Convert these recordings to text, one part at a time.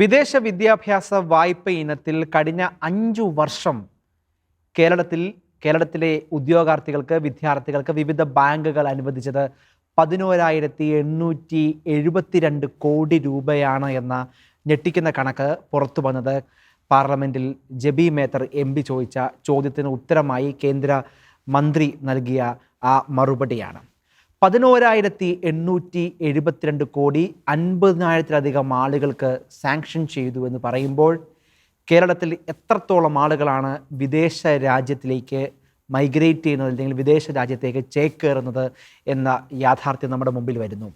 വിദേശ വിദ്യാഭ്യാസ വായ്പ ഇനത്തിൽ കഴിഞ്ഞ 5 വർഷം കേരളത്തിലെ ഉദ്യോഗാർത്ഥികൾക്ക് വിദ്യാർത്ഥികൾക്ക് വിവിധ ബാങ്കുകൾ അനുവദിച്ചത് 11,872 കോടി രൂപയാണ് എന്ന ഞെട്ടിക്കുന്ന കണക്ക് പുറത്തു വന്നത് പാർലമെന്റിൽ ജബി മേത്തർ MP ചോദിച്ച ചോദ്യത്തിന് ഉത്തരമായി കേന്ദ്ര മന്ത്രി നൽകിയ ആ മറുപടിയാണ്. 11,872 കോടി 50,000-ലധികം ആളുകൾക്ക് സാങ്ഷൻ ചെയ്തു എന്ന് പറയുമ്പോൾ കേരളത്തിൽ എത്രത്തോളം ആളുകളാണ് വിദേശ രാജ്യത്തിലേക്ക് മൈഗ്രേറ്റ് ചെയ്യുന്നത് അല്ലെങ്കിൽ വിദേശ രാജ്യത്തേക്ക് ചേക്കേറുന്നത് എന്ന യാഥാർത്ഥ്യം നമ്മുടെ മുമ്പിൽ വരുന്നു.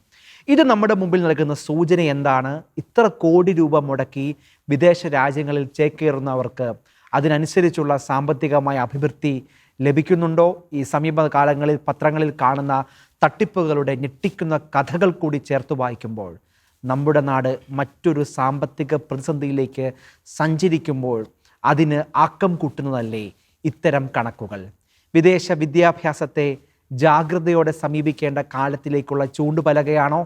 ഇത് നമ്മുടെ മുമ്പിൽ നൽകുന്ന സൂചന എന്താണ്? ഇത്ര കോടി രൂപ മുടക്കി വിദേശ രാജ്യങ്ങളിൽ ചേക്കേറുന്നവർക്ക് അതിനനുസരിച്ചുള്ള സാമ്പത്തികമായ അഭിവൃദ്ധി ലഭിക്കുന്നുണ്ടോ? ഈ സമീപകാലങ്ങളിൽ പത്രങ്ങളിൽ കാണുന്ന തട്ടിപ്പുകളുടെ ഞെട്ടിക്കുന്ന കഥകൾ കൂടി ചേർത്ത് വായിക്കുമ്പോൾ നമ്മുടെ നാട് മറ്റൊരു സാമ്പത്തിക പ്രതിസന്ധിയിലേക്ക് സഞ്ചരിക്കുമ്പോൾ അതിന് ആക്കം കൂട്ടുന്നതല്ലേ ഇത്തരം കണക്കുകൾ? വിദേശ വിദ്യാഭ്യാസത്തെ ജാഗ്രതയോടെ സമീപിക്കേണ്ട കാലത്തിലേക്കുള്ള ചൂണ്ടുപലകയാണോ?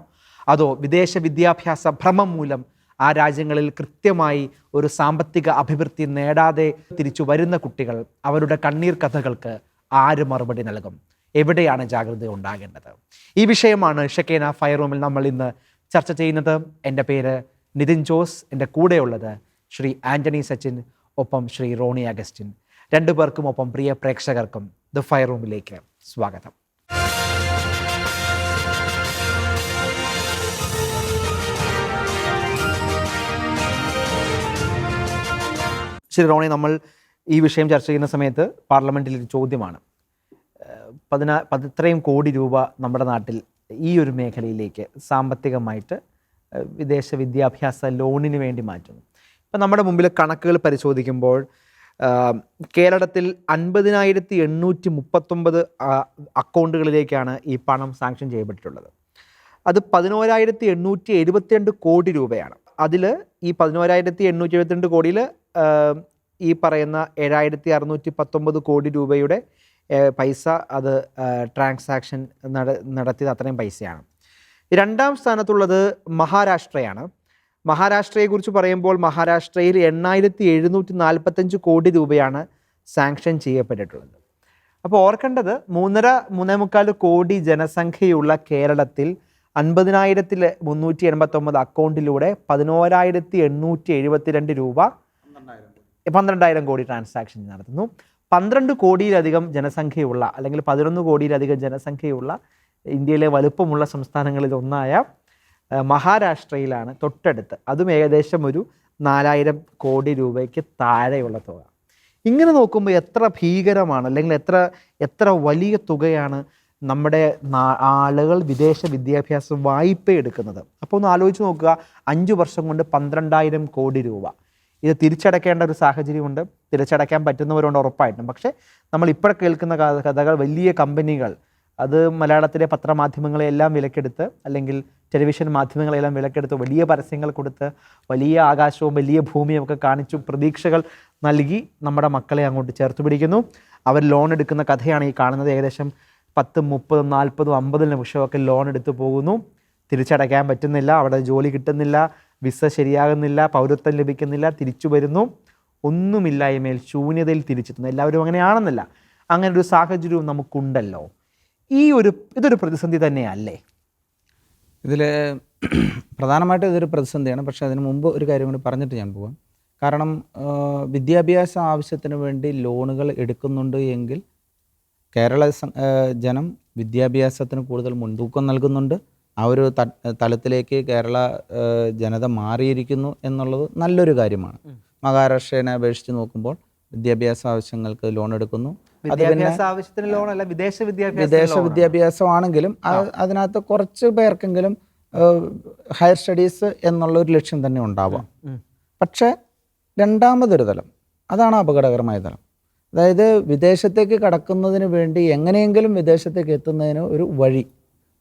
അതോ വിദേശ വിദ്യാഭ്യാസ ഭ്രമം മൂലം ആ രാജ്യങ്ങളിൽ കൃത്യമായി ഒരു സാമ്പത്തിക അഭിവൃദ്ധി നേടാതെ തിരിച്ചു വരുന്ന കുട്ടികൾ, അവരുടെ കണ്ണീർ കഥകൾക്ക് ആര് മറുപടി നൽകും? എവിടെയാണ് ജാഗ്രത ഉണ്ടാകേണ്ടത്? ഈ വിഷയമാണ് ഷെക്കേന ഫയർ റൂമിൽ നമ്മൾ ഇന്ന് ചർച്ച ചെയ്യുന്നത്. എൻ്റെ പേര് നിതിൻ ജോസ്. എൻ്റെ കൂടെയുള്ളത് ശ്രീ ആൻ്റണി സച്ചിൻ, ഒപ്പം ശ്രീ റോണി അഗസ്റ്റിൻ. രണ്ടുപേർക്കും ഒപ്പം പ്രിയ പ്രേക്ഷകർക്കും ദ ഫയർ റൂമിലേക്ക് സ്വാഗതം. ശ്രീ റോണി, നമ്മൾ ഈ വിഷയം ചർച്ച ചെയ്യുന്ന സമയത്ത് പാർലമെൻറ്റിൽ ഒരു ചോദ്യമാണ്, ഇത്രയും കോടി രൂപ നമ്മുടെ നാട്ടിൽ ഈ ഒരു മേഖലയിലേക്ക് സാമ്പത്തികമായിട്ട് വിദേശ വിദ്യാഭ്യാസ ലോണിന് വേണ്ടി മാറ്റുന്നു. ഇപ്പം നമ്മുടെ മുമ്പിൽ കണക്കുകൾ പരിശോധിക്കുമ്പോൾ കേരളത്തിൽ 50,839 അക്കൗണ്ടുകളിലേക്കാണ് ഈ പണം സാങ്ഷൻ ചെയ്യപ്പെട്ടിട്ടുള്ളത്. അത് 11,872 കോടി രൂപയാണ്. അതിൽ ഈ 11,872 കോടിയിൽ ഈ പറയുന്ന 7,619 കോടി രൂപയുടെ പൈസ അത് ട്രാൻസാക്ഷൻ നടത്തിയത് അത്രയും പൈസയാണ്. രണ്ടാം സ്ഥാനത്തുള്ളത് മഹാരാഷ്ട്രയാണ്. മഹാരാഷ്ട്രയെക്കുറിച്ച് പറയുമ്പോൾ മഹാരാഷ്ട്രയിൽ 8,745 കോടി രൂപയാണ് സാങ്ഷൻ ചെയ്യപ്പെട്ടിട്ടുള്ളത്. അപ്പോൾ ഓർക്കേണ്ടത് 3.5 കോടി ജനസംഖ്യയുള്ള കേരളത്തിൽ 50,389 അക്കൗണ്ടിലൂടെ 11,872 രൂപ 12,000 കോടി ട്രാൻസാക്ഷൻ നടത്തുന്നു. 12 കോടിയിലധികം ജനസംഖ്യയുള്ള അല്ലെങ്കിൽ 11 കോടിയിലധികം ജനസംഖ്യയുള്ള ഇന്ത്യയിലെ വലുപ്പമുള്ള സംസ്ഥാനങ്ങളിൽ ഒന്നായ മഹാരാഷ്ട്രയിലാണ് തൊട്ടടുത്ത്. അതും ഏകദേശം ഒരു 4,000 കോടി രൂപയ്ക്ക് താഴെയുള്ള തുക. ഇങ്ങനെ നോക്കുമ്പോൾ എത്ര ഭീകരമാണ്, അല്ലെങ്കിൽ എത്ര വലിയ തുകയാണ് നമ്മുടെ ആളുകൾ വിദേശ വിദ്യാഭ്യാസ വായ്പ എടുക്കുന്നത്. അപ്പോൾ ഒന്ന് ആലോചിച്ച് നോക്കുക, 5 വർഷം കൊണ്ട് 12,000 കോടി രൂപ. ഇത് തിരിച്ചടയ്ക്കേണ്ട ഒരു സാഹചര്യമുണ്ട്, തിരിച്ചടയ്ക്കാൻ പറ്റുന്നവരുണ്ട് ഉറപ്പായിട്ടും. പക്ഷേ നമ്മൾ ഇപ്പോൾ കേൾക്കുന്ന കഥകൾ വലിയ കമ്പനികൾ അത് മലയാളത്തിലെ പത്രമാധ്യമങ്ങളെല്ലാം വിലക്കെടുത്ത് അല്ലെങ്കിൽ ടെലിവിഷൻ മാധ്യമങ്ങളെല്ലാം വിലക്കെടുത്ത് വലിയ പരസ്യങ്ങൾ കൊടുത്ത് വലിയ ആകാശവും വലിയ ഭൂമിയും ഒക്കെ കാണിച്ചു പ്രതീക്ഷകൾ നൽകി നമ്മുടെ മക്കളെ അങ്ങോട്ട് ചേർത്ത് പിടിക്കുന്നു. അവർ ലോൺ എടുക്കുന്ന കഥയാണ് ഈ കാണുന്നത്. ഏകദേശം 10, 30, 40, 50 നിമിഷമൊക്കെ ലോൺ എടുത്തു പോകുന്നു. തിരിച്ചടയ്ക്കാൻ പറ്റുന്നില്ല, അവിടെ ജോലി കിട്ടുന്നില്ല, വിസ ശരിയാകുന്നില്ല, പൗരത്വം ലഭിക്കുന്നില്ല, തിരിച്ചു വരുന്നു, ഒന്നുമില്ലായ്മയിൽ ശൂന്യതയിൽ തിരിച്ചെത്തുന്നു. എല്ലാവരും അങ്ങനെയാണെന്നല്ല, അങ്ങനെ ഒരു സാഹചര്യവും നമുക്കുണ്ടല്ലോ. ഇതൊരു പ്രതിസന്ധി തന്നെയല്ലേ? ഇതിൽ പ്രധാനമായിട്ടും ഇതൊരു പ്രതിസന്ധിയാണ്. പക്ഷേ അതിന് മുമ്പ് ഒരു കാര്യം കൂടി പറഞ്ഞിട്ട് ഞാൻ പോകാം. കാരണം വിദ്യാഭ്യാസ ആവശ്യത്തിന് വേണ്ടി ലോണുകൾ എടുക്കുന്നുണ്ട് എങ്കിൽ കേരള ജനം വിദ്യാഭ്യാസത്തിന് കൂടുതൽ മുൻതൂക്കം നൽകുന്നുണ്ട്. ആ ഒരു തലത്തിലേക്ക് കേരള ജനത മാറിയിരിക്കുന്നു എന്നുള്ളത് നല്ലൊരു കാര്യമാണ്. മഹാരാഷ്ട്രയെ അപേക്ഷിച്ച് നോക്കുമ്പോൾ വിദ്യാഭ്യാസ ആവശ്യങ്ങൾക്ക് ലോൺ എടുക്കുന്നു. അത് പിന്നെ വിദേശ വിദ്യാഭ്യാസമാണെങ്കിലും അതിനകത്ത് കുറച്ച് പേർക്കെങ്കിലും ഹയർ സ്റ്റഡീസ് എന്നുള്ളൊരു ലക്ഷ്യം തന്നെ ഉണ്ടാവാം. പക്ഷേ രണ്ടാമതൊരു തലം, അതാണ് അപകടകരമായ തലം. അതായത് വിദേശത്തേക്ക് കടക്കുന്നതിന് വേണ്ടി എങ്ങനെയെങ്കിലും വിദേശത്തേക്ക് എത്തുന്നതിന് ഒരു വഴി,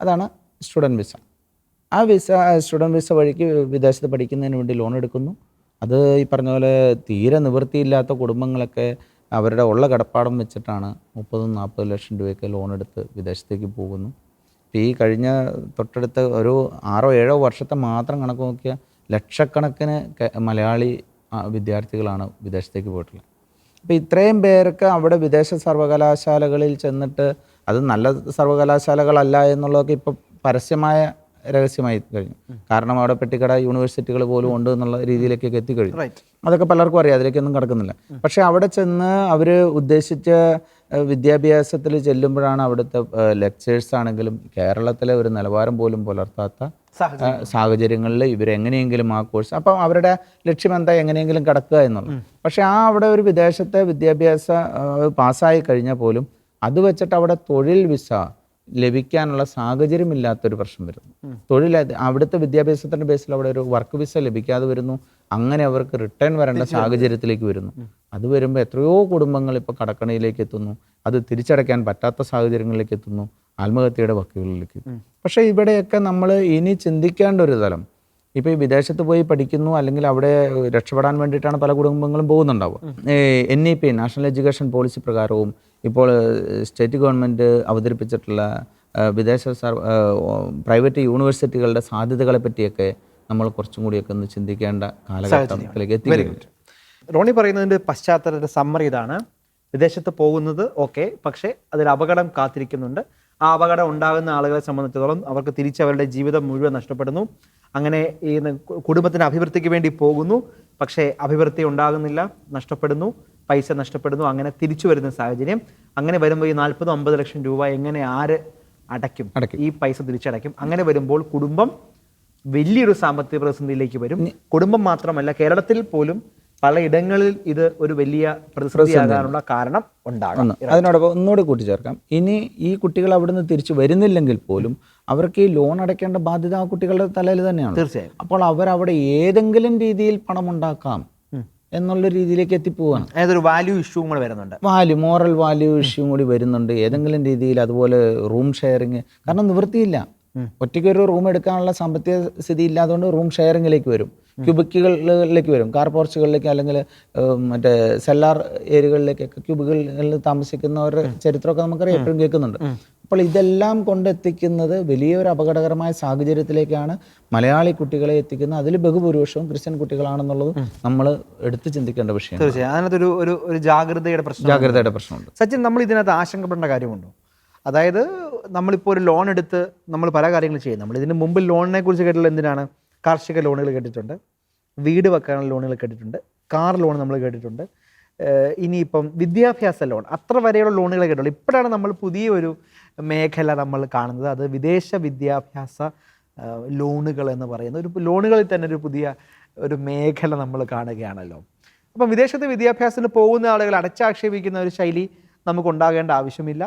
അതാണ് സ്റ്റുഡൻറ്റ് വിസ. ആ സ്റ്റുഡൻറ്റ് വിസ വഴിക്ക് വിദേശത്ത് പഠിക്കുന്നതിന് വേണ്ടി ലോൺ എടുക്കുന്നു. അത് ഈ പറഞ്ഞ പോലെ തീരെ നിവൃത്തിയില്ലാത്ത കുടുംബങ്ങളൊക്കെ അവരുടെ ഉള്ള കടപ്പാടം വെച്ചിട്ടാണ് 30-40 ലക്ഷം രൂപയൊക്കെ ലോൺ എടുത്ത് വിദേശത്തേക്ക് പോകുന്നു. ഈ കഴിഞ്ഞ തൊട്ടടുത്ത ഒരു 6-7 വർഷത്തെ മാത്രം കണക്ക് നോക്കിയാൽ ലക്ഷക്കണക്കിന് മലയാളി വിദ്യാർത്ഥികളാണ് വിദേശത്തേക്ക് പോയിട്ടുള്ളത്. അപ്പോൾ ഇത്രയും പേർക്ക് അവിടെ വിദേശ സർവകലാശാലകളിൽ ചെന്നിട്ട്, അത് നല്ല സർവകലാശാലകളല്ല എന്നുള്ളതൊക്കെ ഇപ്പോൾ പരസ്യമായ രഹസ്യമായി കഴിഞ്ഞു. കാരണം അവിടെ പെട്ടിക്കട യൂണിവേഴ്സിറ്റികൾ പോലും ഉണ്ട് എന്നുള്ള രീതിയിലേക്കൊക്കെ എത്തിക്കഴിഞ്ഞു. അതൊക്കെ പലർക്കും അറിയാം, അതിലേക്കൊന്നും കടക്കുന്നില്ല. പക്ഷേ അവിടെ ചെന്ന് അവർ ഉദ്ദേശിച്ച വിദ്യാഭ്യാസത്തിൽ ചെല്ലുമ്പോഴാണ് അവിടുത്തെ ലെക്ചേഴ്സ് ആണെങ്കിലും കേരളത്തിലെ ഒരു നിലവാരം പോലും പുലർത്താത്ത സാഹചര്യങ്ങളിൽ ഇവരെങ്ങനെയെങ്കിലും ആ കോഴ്സ്, അപ്പം അവരുടെ ലക്ഷ്യം എന്താ, എങ്ങനെയെങ്കിലും കടക്കുക എന്നുള്ളത്. പക്ഷേ അവിടെ ഒരു വിദേശത്തെ വിദ്യാഭ്യാസ പാസ്സായി കഴിഞ്ഞാൽ പോലും അത് വെച്ചിട്ട് അവിടെ തൊഴിൽ വിസ ലഭിക്കാനുള്ള സാഹചര്യമില്ലാത്തൊരു പ്രശ്നം വരുന്നു. തൊഴിൽ അവിടുത്തെ വിദ്യാഭ്യാസത്തിൻ്റെ ബേസിൽ അവിടെ ഒരു വർക്ക് വിസ ലഭിക്കാതെ വരുന്നു. അങ്ങനെ അവർക്ക് റിട്ടേൺ വരേണ്ട സാഹചര്യത്തിലേക്ക് വരുന്നു. അത് വരുമ്പോൾ എത്രയോ കുടുംബങ്ങൾ ഇപ്പോൾ കടക്കണിയിലേക്ക് എത്തുന്നു, അത് തിരിച്ചടയ്ക്കാൻ പറ്റാത്ത സാഹചര്യങ്ങളിലേക്ക് എത്തുന്നു, ആത്മഹത്യയുടെ വക്കുകളിലേക്ക്. പക്ഷേ ഇവിടെയൊക്കെ നമ്മൾ ഇനി ചിന്തിക്കേണ്ട ഒരു തലം, ഇപ്പോൾ ഈ വിദേശത്ത് പോയി പഠിക്കുന്നു അല്ലെങ്കിൽ അവിടെ രക്ഷപ്പെടാൻ വേണ്ടിയിട്ടാണ് പല കുടുംബങ്ങളും പോകുന്നുണ്ടാവുക. NEP നാഷണൽ എഡ്യൂക്കേഷൻ പോളിസി പ്രകാരവും ഇപ്പോൾ സ്റ്റേറ്റ് ഗവൺമെൻറ് അവതരിപ്പിച്ചിട്ടുള്ള വിദേശ പ്രൈവറ്റ് യൂണിവേഴ്സിറ്റികളുടെ സാധ്യതകളെ പറ്റിയൊക്കെ നമ്മൾ കുറച്ചും കൂടിയൊക്കെ ഒന്ന് ചിന്തിക്കേണ്ട കാലഘട്ടത്തിലേക്ക് എത്തിക്കഴിഞ്ഞു. റോണി പറയുന്നതിൻ്റെ പശ്ചാത്തലത്തിൻ്റെ സമ്മറി ഇതാണ്: വിദേശത്ത് പോകുന്നത് ഓക്കെ, പക്ഷേ അതിൽ അപകടം കാത്തിരിക്കുന്നുണ്ട്. ആ അപകടം ഉണ്ടാകുന്ന ആളുകളെ സംബന്ധിച്ചിടത്തോളം അവർക്ക് തിരിച്ച് അവരുടെ ജീവിതം മുഴുവൻ നഷ്ടപ്പെടുന്നു. അങ്ങനെ ഈ കുടുംബത്തിൻ്റെ അഭിവൃദ്ധിക്ക് വേണ്ടി പോകുന്നു, പക്ഷേ അഭിവൃദ്ധി ഉണ്ടാകുന്നില്ല, നഷ്ടപ്പെടുന്നു, പൈസ നഷ്ടപ്പെടുന്നു, അങ്ങനെ തിരിച്ചു വരുന്ന സാഹചര്യം. അങ്ങനെ വരുമ്പോൾ ഈ 40-50 ലക്ഷം രൂപ എങ്ങനെ ആര് അടയ്ക്കും? ഈ പൈസ തിരിച്ചടയ്ക്കും. അങ്ങനെ വരുമ്പോൾ കുടുംബം വലിയൊരു സാമ്പത്തിക പ്രതിസന്ധിയിലേക്ക് വരും. കുടുംബം മാത്രമല്ല, കേരളത്തിൽ പോലും പലയിടങ്ങളിൽ ഇത് ഒരു വലിയ പ്രതിസന്ധിയാകാനുള്ള കാരണം ഉണ്ടാകും. അതിനോടൊപ്പം ഒന്നുകൂടി കൂട്ടിച്ചേർക്കാം, ഇനി ഈ കുട്ടികൾ അവിടുന്ന് തിരിച്ചു വരുന്നില്ലെങ്കിൽ പോലും അവർക്ക് ഈ ലോൺ അടയ്ക്കേണ്ട ബാധ്യത ആ കുട്ടികളുടെ തലയിൽ തന്നെയാണ്. തീർച്ചയായും. അപ്പോൾ അവരവിടെ ഏതെങ്കിലും രീതിയിൽ പണം ഉണ്ടാക്കാം എന്നുള്ള രീതിയിലേക്ക് എത്തിപ്പോവാണ്. അതൊരു വാല്യൂ ഇഷ്യൂ കൂടെ വരുന്നുണ്ട്, മോറൽ വാല്യൂ ഇഷ്യൂ കൂടി വരുന്നുണ്ട്. ഏതെങ്കിലും രീതിയിൽ അതുപോലെ റൂം ഷെയറിങ്, കാരണം നിവൃത്തിയില്ല, ഒറ്റയ്ക്കൊരു റൂം എടുക്കാനുള്ള സാമ്പത്തിക സ്ഥിതി ഇല്ലാത്തതുകൊണ്ട് റൂം ഷെയറിങ്ങിലേക്ക് വരും, ക്യൂബിക്കുകളിലേക്ക് വരും, കാർ പോർച്ചുകളിലേക്ക് അല്ലെങ്കിൽ മറ്റേ സെല്ലാർ ഏരിയകളിലേക്കൊക്കെ ക്യൂബിക്കുകളിൽ താമസിക്കുന്നവരുടെ ചരിത്രമൊക്കെ നമുക്കറിയാം, എപ്പോഴും കേൾക്കുന്നുണ്ട്. അപ്പോൾ ഇതെല്ലാം കൊണ്ടെത്തിക്കുന്നത് വലിയൊരു അപകടകരമായ സാഹചര്യത്തിലേക്കാണ് മലയാളി കുട്ടികളെ എത്തിക്കുന്നത്. അതിൽ ബഹുഭൂരിപക്ഷവും ക്രിസ്ത്യൻ കുട്ടികളാണെന്നുള്ളത് നമ്മൾ എടുത്ത് ചിന്തിക്കേണ്ട വിഷയം. തീർച്ചയായും അതിനകത്തൊരു ഒരു ജാഗ്രതയുടെ പ്രശ്നമുണ്ട്. സച്ചിൻ, നമ്മൾ ഇതിനകത്ത് ആശങ്കപ്പെടേണ്ട കാര്യമുണ്ടോ? അതായത് നമ്മളിപ്പോൾ ഒരു ലോൺ എടുത്ത് നമ്മൾ പല കാര്യങ്ങളും ചെയ്യും. നമ്മൾ ഇതിന് മുമ്പ് ലോണിനെ കുറിച്ച് കേട്ടിട്ടുള്ള എന്തിനാണ്? കാർഷിക ലോണുകൾ കേട്ടിട്ടുണ്ട്, വീട് വെക്കാനുള്ള ലോണുകൾ കേട്ടിട്ടുണ്ട്, കാർ ലോൺ നമ്മൾ കേട്ടിട്ടുണ്ട്, ഇനിയിപ്പം വിദ്യാഭ്യാസ ലോൺ, അത്ര വരെയുള്ള ലോണുകൾ കേട്ടുള്ളൂ. ഇപ്പോഴാണ് നമ്മൾ പുതിയൊരു മേഖല നമ്മൾ കാണുന്നത്, അത് വിദേശ വിദ്യാഭ്യാസ ലോണുകൾ എന്ന് പറയുന്ന ഒരു ലോണുകളിൽ തന്നെ ഒരു പുതിയ ഒരു മേഖല നമ്മൾ കാണുകയാണല്ലോ. അപ്പം വിദേശത്ത് വിദ്യാഭ്യാസത്തിന് പോകുന്ന ആളുകൾ അടച്ചാക്ഷേപിക്കുന്ന ഒരു ശൈലി നമുക്കുണ്ടാകേണ്ട ആവശ്യമില്ല,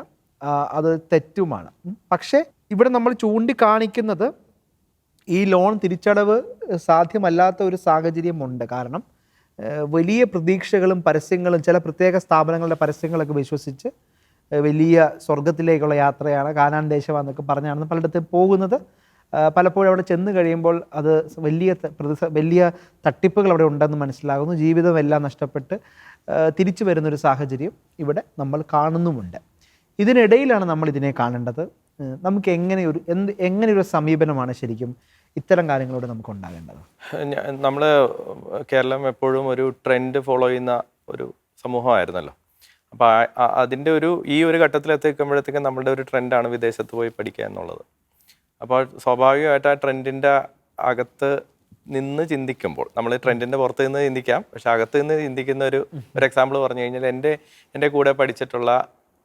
അത് തെറ്റുമാണ്. പക്ഷേ ഇവിടെ നമ്മൾ ചൂണ്ടിക്കാണിക്കുന്നത് ഈ ലോൺ തിരിച്ചടവ് സാധ്യമല്ലാത്ത ഒരു സാഹചര്യമുണ്ട്. കാരണം വലിയ പ്രതീക്ഷകളും പരസ്യങ്ങളും ചില പ്രത്യേക സ്ഥാപനങ്ങളുടെ പരസ്യങ്ങളൊക്കെ വിശ്വസിച്ച് വലിയ സ്വർഗത്തിലേക്കുള്ള യാത്രയാണ്, കാനാൻ ദേശമാണെന്നൊക്കെ പറഞ്ഞാണ് പലയിടത്തും പോകുന്നത്. പലപ്പോഴും അവിടെ ചെന്ന് കഴിയുമ്പോൾ അത് വലിയ തട്ടിപ്പുകൾ അവിടെ ഉണ്ടെന്ന് മനസ്സിലാകുന്നു. ജീവിതമെല്ലാം നഷ്ടപ്പെട്ട് തിരിച്ചു വരുന്നൊരു സാഹചര്യം ഇവിടെ നമ്മൾ കാണുന്നുമുണ്ട്. ഇതിനിടയിലാണ് നമ്മൾ ഇതിനെ കാണേണ്ടത്. നമുക്ക് എങ്ങനെയൊരു സമീപനമാണ് ശരിക്കും ഇത്തരം കാര്യങ്ങളോട് നമുക്ക് ഉണ്ടാകേണ്ടത്? നമ്മൾ കേരളം എപ്പോഴും ഒരു ട്രെൻഡ് ഫോളോ ചെയ്യുന്ന ഒരു സമൂഹമായിരുന്നല്ലോ. അപ്പോൾ അതിൻ്റെ ഈ ഒരു ഘട്ടത്തിലെത്തിക്കുമ്പോഴത്തേക്കും നമ്മളുടെ ഒരു ട്രെൻഡാണ് വിദേശത്ത് പോയി പഠിക്കുക എന്നുള്ളത്. അപ്പോൾ സ്വാഭാവികമായിട്ട് ആ ട്രെൻഡിൻ്റെ അകത്ത് നിന്ന് ചിന്തിക്കുമ്പോൾ, നമ്മൾ ട്രെൻഡിൻ്റെ പുറത്ത് നിന്ന് ചിന്തിക്കാം, പക്ഷെ അകത്ത് നിന്ന് ചിന്തിക്കുന്ന ഒരു എക്സാമ്പിൾ പറഞ്ഞു കഴിഞ്ഞാൽ എൻ്റെ കൂടെ പഠിച്ചിട്ടുള്ള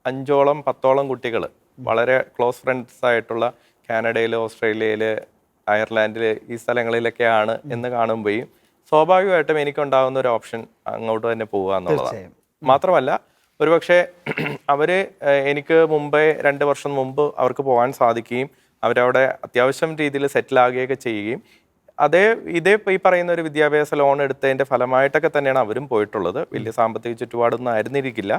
5ഓളം 10ഓളം കുട്ടികൾ വളരെ ക്ലോസ് ഫ്രണ്ട്സ് ആയിട്ടുള്ള കാനഡയിൽ, ഓസ്ട്രേലിയയിൽ, അയർലാൻഡിൽ, ഈ സ്ഥലങ്ങളിലൊക്കെയാണ് എന്ന് കാണുമ്പോഴും സ്വാഭാവികമായിട്ടും എനിക്കുണ്ടാകുന്ന ഒരു ഓപ്ഷൻ അങ്ങോട്ട് തന്നെ പോകുക എന്നുള്ളതാണ്. മാത്രമല്ല ഒരുപക്ഷെ അവർ എനിക്ക് മുമ്പേ 2 വർഷം മുമ്പ് അവർക്ക് പോകാൻ സാധിക്കുകയും അവരവിടെ അത്യാവശ്യം രീതിയിൽ സെറ്റിലാകുകയൊക്കെ ചെയ്യുകയും ഇതേ ഈ പറയുന്ന ഒരു വിദ്യാഭ്യാസ ലോൺ എടുത്തതിൻ്റെ ഫലമായിട്ടൊക്കെ തന്നെയാണ് അവരും പോയിട്ടുള്ളത്. വലിയ സാമ്പത്തിക ചുറ്റുപാടൊന്നും ആയിരുന്നിരിക്കില്ല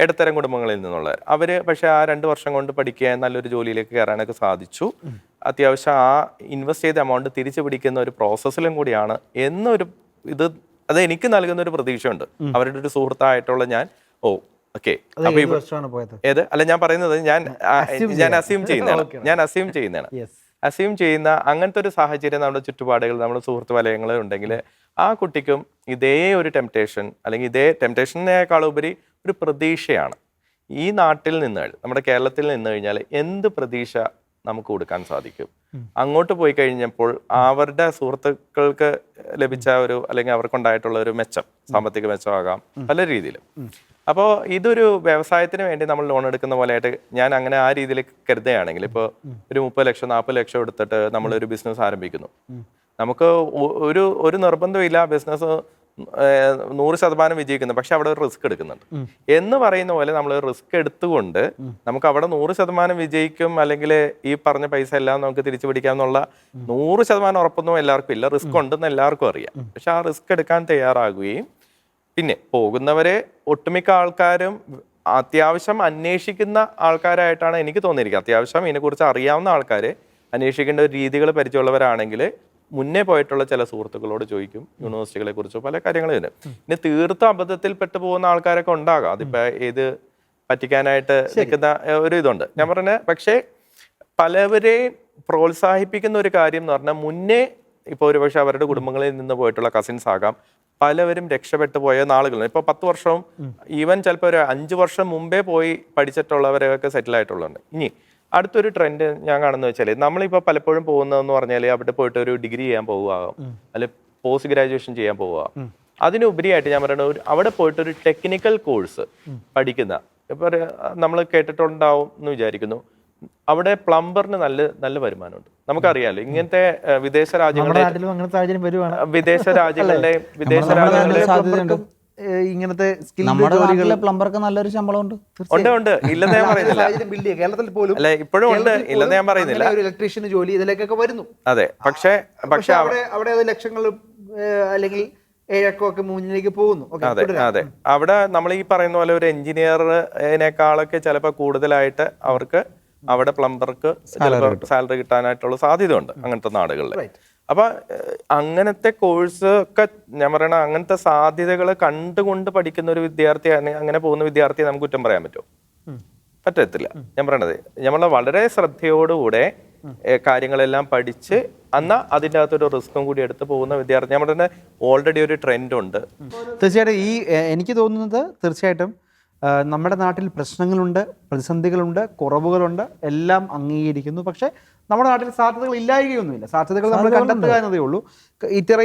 ഇടത്തരം കുടുംബങ്ങളിൽ നിന്നുള്ളവർ. അവർ പക്ഷേ ആ 2 വർഷം കൊണ്ട് പഠിക്കുക, നല്ലൊരു ജോലിയിലേക്ക് കയറാനൊക്കെ സാധിച്ചു. അത്യാവശ്യം ആ ഇൻവെസ്റ്റ് ചെയ്ത എമൗണ്ട് തിരിച്ചു പിടിക്കുന്ന ഒരു പ്രോസസ്സിലും കൂടിയാണ് എന്നൊരു അത് എനിക്ക് നൽകുന്ന ഒരു പ്രതീക്ഷയുണ്ട്. അവരുടെ ഒരു സുഹൃത്തായിട്ടുള്ള ഞാൻ ഓക്കെ അല്ല ഞാൻ പറയുന്നത് ഞാൻ അസ്യൂം ചെയ്യുന്നതാണ്. അസ്യൂം ചെയ്യുന്ന അങ്ങനത്തെ ഒരു സാഹചര്യം നമ്മുടെ ചുറ്റുപാടുകൾ, നമ്മുടെ സുഹൃത്ത് വലയങ്ങൾ ഉണ്ടെങ്കിൽ ആ കുട്ടിക്കും ഇതേ ഒരു ടെംപ്ടേഷൻ, അല്ലെങ്കിൽ ഇതേ ടെംപ്ടേഷനേക്കാളുപരി ഒരു പ്രതീക്ഷയാണ്. ഈ നാട്ടിൽ നിന്ന്, നമ്മുടെ കേരളത്തിൽ നിന്ന് കഴിഞ്ഞാൽ എന്ത് പ്രതീക്ഷ നമുക്ക് കൊടുക്കാൻ സാധിക്കും? അങ്ങോട്ട് പോയി കഴിഞ്ഞപ്പോൾ അവരുടെ സുഹൃത്തുക്കൾക്ക് ലഭിച്ച ഒരു, അല്ലെങ്കിൽ അവർക്കുണ്ടായിട്ടുള്ള ഒരു മെച്ചം, സാമ്പത്തിക മെച്ചമാകാം, പല രീതിയിലും. അപ്പോൾ ഇതൊരു വ്യവസായത്തിന് വേണ്ടി നമ്മൾ ലോൺ എടുക്കുന്ന പോലെയായിട്ട് ഞാൻ അങ്ങനെ ആ രീതിയിൽ കരുതുകയാണെങ്കിൽ, ഇപ്പോൾ ഒരു 30 ലക്ഷം 40 ലക്ഷം എടുത്തിട്ട് നമ്മളൊരു ബിസിനസ് ആരംഭിക്കുന്നു. നമുക്ക് ഒരു നിർബന്ധമില്ല ബിസിനസ് 100% വിജയിക്കുന്നു, പക്ഷെ അവിടെ ഒരു റിസ്ക് എടുക്കുന്നുണ്ട് എന്ന് പറയുന്ന പോലെ നമ്മൾ റിസ്ക് എടുത്തുകൊണ്ട് നമുക്ക് അവിടെ 100% വിജയിക്കും, അല്ലെങ്കിൽ ഈ പറഞ്ഞ പൈസ എല്ലാം നമുക്ക് തിരിച്ചു പിടിക്കാം എന്നുള്ള 100% ഉറപ്പൊന്നും എല്ലാവർക്കും ഇല്ല. റിസ്ക് ഉണ്ടെന്ന് എല്ലാവർക്കും അറിയാം. പക്ഷെ ആ റിസ്ക് എടുക്കാൻ തയ്യാറാകുകയും, പിന്നെ പോകുന്നവരെ ഒട്ടുമിക്ക ആൾക്കാരും അത്യാവശ്യം അന്വേഷിക്കുന്ന ആൾക്കാരായിട്ടാണ് എനിക്ക് തോന്നിയിരിക്കുന്നത്. അത്യാവശ്യം ഇതിനെക്കുറിച്ച് അറിയാവുന്ന ആൾക്കാർ, അന്വേഷിക്കേണ്ട രീതികൾ പരിചയമുള്ളവരാണെങ്കിൽ മുന്നേ പോയിട്ടുള്ള ചില സുഹൃത്തുക്കളോട് ചോദിക്കും, യൂണിവേഴ്സിറ്റികളെ കുറിച്ചോ പല കാര്യങ്ങളും ഇതിന്. ഇനി തീർത്തും അബദ്ധത്തിൽപ്പെട്ടു പോകുന്ന ആൾക്കാരൊക്കെ ഉണ്ടാകാം. അതിപ്പോ ഏത് പറ്റിക്കാനായിട്ട് നിൽക്കുന്ന ഒരു ഇതുണ്ട് ഞാൻ പറഞ്ഞ. പക്ഷേ പലവരെയും പ്രോത്സാഹിപ്പിക്കുന്ന ഒരു കാര്യം എന്ന് പറഞ്ഞാൽ, മുന്നേ ഇപ്പോൾ ഒരുപക്ഷെ അവരുടെ കുടുംബങ്ങളിൽ നിന്ന് പോയിട്ടുള്ള കസിൻസ് ആകാം, പലവരും രക്ഷപ്പെട്ടു പോയ നാളുകളുണ്ട്. ഇപ്പോൾ 10 വർഷവും ഈവൻ ചിലപ്പോൾ ഒരു 5 വർഷം മുമ്പേ പോയി പഠിച്ചിട്ടുള്ളവരൊക്കെ സെറ്റിൽ ആയിട്ടുള്ളതുണ്ട്. ഇനി അടുത്തൊരു ട്രെൻഡ് ഞാൻ കാണുന്നത് വെച്ചാൽ, നമ്മളിപ്പോൾ പലപ്പോഴും പോകുന്നതെന്ന് പറഞ്ഞാൽ അവിടെ പോയിട്ട് ഒരു ഡിഗ്രി ചെയ്യാൻ പോവുകയാകും, അല്ലെ പോസ്റ്റ് ഗ്രാജുവേഷൻ ചെയ്യാൻ പോവുക. അതിനുപരിയായിട്ട് ഞാൻ പറയുന്നത് അവിടെ പോയിട്ട് ഒരു ടെക്നിക്കൽ കോഴ്സ് പഠിക്കുന്ന, ഇപ്പൊ നമ്മൾ കേട്ടിട്ടുണ്ടാവും എന്ന് വിചാരിക്കുന്നു, അവിടെ പ്ലംബറിന് നല്ല വരുമാനമുണ്ട്. നമുക്കറിയാലോ ഇങ്ങനത്തെ വിദേശ രാജ്യങ്ങളിലെ ഇങ്ങനത്തെ പ്ലംബർക്ക് നല്ലൊരു ശമ്പളം ഉണ്ട്. ഉണ്ട്, ഇല്ലെന്ന് ഞാൻ പറയുന്നില്ല. കേരളത്തിൽ പോലും അല്ലെ ഇപ്പോഴും ഉണ്ട്, ഇല്ലെന്ന് ഞാൻ പറയുന്നില്ല. ഇലക്ട്രീഷ്യന് ജോലി ഇതിലേക്കൊക്കെ വരുന്നു. അതെ, പക്ഷെ അവിടെ അത് ലക്ഷങ്ങൾ അല്ലെങ്കിൽ ഏഴൊക്കെ മുന്നിലേക്ക് പോകുന്നു. അതെ അതെ, അവിടെ നമ്മൾ ഈ പറയുന്ന പോലെ ഒരു എഞ്ചിനീയറിനേക്കാളൊക്കെ ചിലപ്പോൾ കൂടുതലായിട്ട് അവർക്ക് അവിടെ പ്ലംബർക്ക് സാലറി കിട്ടാനായിട്ടുള്ള സാധ്യത ഉണ്ട് അങ്ങനത്തെ നാടുകളിൽ. അപ്പൊ അങ്ങനത്തെ കോഴ്സ് ഒക്കെ ഞാൻ പറയണ, അങ്ങനത്തെ സാധ്യതകൾ കണ്ടുകൊണ്ട് പഠിക്കുന്ന ഒരു വിദ്യാർത്ഥി, അങ്ങനെ പോകുന്ന വിദ്യാർത്ഥിയെ നമുക്ക് കുറ്റം പറയാൻ പറ്റുമോ? പറ്റത്തില്ല. ഞാൻ പറയണത് നമ്മളെ വളരെ ശ്രദ്ധയോടുകൂടെ കാര്യങ്ങളെല്ലാം പഠിച്ച് അതിൻ്റെ അകത്തൊരു റിസ്ക്കും കൂടി എടുത്ത് പോകുന്ന വിദ്യാർത്ഥി, നമ്മുടെ തന്നെ ഓൾറെഡി ഒരു ട്രെൻഡ് ഉണ്ട്. തീർച്ചയായിട്ടും എനിക്ക് തോന്നുന്നത് തീർച്ചയായിട്ടും നമ്മുടെ നാട്ടിൽ പ്രശ്നങ്ങളുണ്ട്, പ്രതിസന്ധികളുണ്ട്, കുറവുകളുണ്ട്, എല്ലാം അംഗീകരിക്കുന്നു. പക്ഷേ നമ്മുടെ നാട്ടിൽ സാധ്യതകൾ ഇല്ലായ്കയൊന്നുമില്ല. സാധ്യതകൾ നമ്മൾ കണ്ടെത്തുക എന്നതേ ഉള്ളൂ.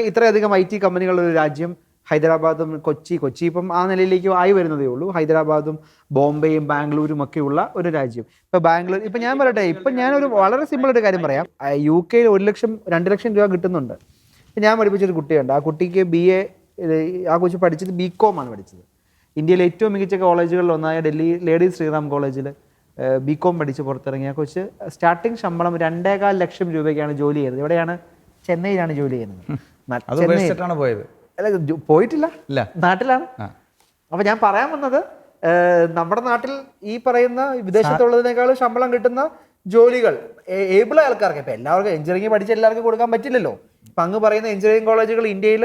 ഇത്രയധികം IT കമ്പനികളുള്ള ഒരു രാജ്യം ഹൈദരാബാദും കൊച്ചി ഇപ്പം ആ നിലയിലേക്ക് ആയി വരുന്നതേ ഉള്ളൂ. ഹൈദരാബാദും ബോംബെയും ബാംഗ്ലൂരും ഒക്കെ ഉള്ള ഒരു രാജ്യം. ഇപ്പം ബാംഗ്ലൂർ, ഇപ്പം ഞാൻ പറയട്ടെ, ഇപ്പം ഞാനൊരു വളരെ സിമ്പിൾ ഒരു കാര്യം പറയാം. UK 1 ലക്ഷം 2 ലക്ഷം രൂപ കിട്ടുന്നുണ്ട്. ഇപ്പം ഞാൻ പഠിപ്പിച്ചൊരു കുട്ടിയുണ്ട്. ആ കുട്ടിക്ക് BA, ആ കൊച്ചു പഠിച്ചത് BCom ആണ് പഠിച്ചത്. ഇന്ത്യയിലെ ഏറ്റവും മികച്ച കോളേജുകളിൽ ഒന്നായ ഡൽഹി ലേഡി ശ്രീറാം കോളേജിൽ BCom പഠിച്ച് പുറത്തിറങ്ങിയ കൊച്ച് സ്റ്റാർട്ടിങ് ശമ്പളം 2.25 ലക്ഷം രൂപയ്ക്കാണ് ജോലി ചെയ്യുന്നത്. എവിടെയാണ്? ചെന്നൈയിലാണ് ജോലി ചെയ്യുന്നത്. പോയത് അല്ല, പോയിട്ടില്ല, നാട്ടിലാണ്. അപ്പൊ ഞാൻ പറയാൻ വന്നത്, നമ്മുടെ നാട്ടിൽ ഈ പറയുന്ന വിദേശത്തുള്ളതിനേക്കാൾ ശമ്പളം കിട്ടുന്ന ജോലികൾ ഏബിൾ ആൾക്കാർക്ക്, ഇപ്പൊ എല്ലാവർക്കും എഞ്ചിനീയറിംഗ് പഠിച്ച എല്ലാവർക്കും കൊടുക്കാൻ പറ്റില്ലല്ലോ. ഇപ്പൊ അങ്ങ് പറയുന്ന എഞ്ചിനീയറിംഗ് കോളേജുകൾ ഇന്ത്യയിൽ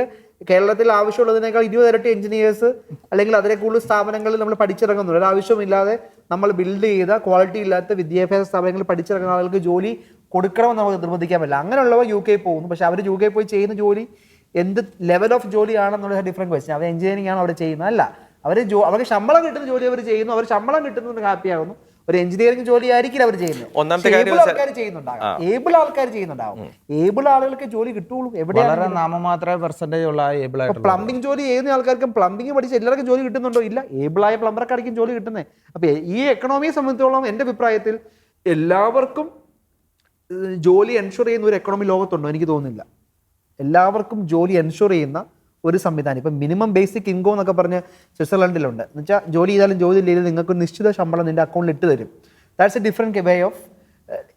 കേരളത്തിൽ ആവശ്യമുള്ളതിനേക്കാൾ 20 ഇരട്ടി എഞ്ചിനീയേഴ്സ് അല്ലെങ്കിൽ അതിനെ കൂടുതൽ സ്ഥാപനങ്ങളിൽ നമ്മൾ പഠിച്ചിറങ്ങുന്നുണ്ട്. ഒരാവശ്യമില്ലാതെ നമ്മൾ ബിൽഡ് ചെയ്ത ക്വാളിറ്റി ഇല്ലാത്ത വിദ്യാഭ്യാസ സ്ഥാപനങ്ങളിൽ പഠിച്ചിറങ്ങുന്ന ആളുകൾക്ക് ജോലി കൊടുക്കണമെന്ന് നമുക്ക് നിർബന്ധിക്കാൻ പറ്റില്ല. അങ്ങനെയുള്ളവർ UK പോകുന്നു. പക്ഷെ അവർ UK പോയി ചെയ്യുന്ന ജോലി എന്ത് ലെവൽ ഓഫ് ജോലിയാണെന്നുള്ള ഡിഫറെൻറ്റ് ക്വസ്റ്റ്യൻ. അവർ എഞ്ചിനീയറിംഗ് ആണ് അവിടെ ചെയ്യുന്നത്, അല്ല അവർക്ക് ശമ്പളം കിട്ടുന്ന ജോലി അവർ ചെയ്യുന്നു. അവർ ശമ്പളം കിട്ടുന്നതിന് ഹാപ്പി ആകുന്നു. ഒരു എഞ്ചിനീയറിംഗ് ജോലി ആയിരിക്കില്ല അവർ ചെയ്യുന്നത്. ഏബിൾ ആൾക്കാർ ചെയ്യുന്നുണ്ടാകും. ഏബിൾ ആളുകൾക്ക് ജോലി കിട്ടുള്ളൂ. എവിടെയാണ് നാമമാത്ര പെർസെന്റേജ് ഉള്ള ഏബിൾ ആയിട്ട് പ്ലംബിംഗ് ജോലി ചെയ്യുന്ന ആൾക്കാർക്കും പ്ലംബിംഗ് പഠിച്ച എല്ലാവർക്കും ജോലി കിട്ടുന്നുണ്ടോ? ഇല്ല. ഏബിളായ പ്ലംബർക്കായിരിക്കും ജോലി കിട്ടുന്നത്. അപ്പൊ ഈ എക്കണോമിയെ സംബന്ധിച്ചോളം എൻ്റെ അഭിപ്രായത്തിൽ എല്ലാവർക്കും ജോലി എൻഷുർ ചെയ്യുന്ന ഒരു എക്കണോമി ലോകത്തുണ്ടോ? എനിക്ക് തോന്നുന്നില്ല. എല്ലാവർക്കും ജോലി എൻഷുർ ചെയ്യുന്ന ഒരു സംവിധാനം. ഇപ്പം മിനിമം ബേസിക് ഇൻകം എന്നൊക്കെ പറഞ്ഞ് സ്വിറ്റ്സർലൻഡിലുണ്ട്. എന്ന് വെച്ചാൽ ജോലി ചെയ്താലും ജോലി ഇല്ലെങ്കിലും നിങ്ങൾക്ക് നിശ്ചിത ശമ്പളം നിന്റെ അക്കൗണ്ടിൽ ഇട്ട് തരും. That's A different way of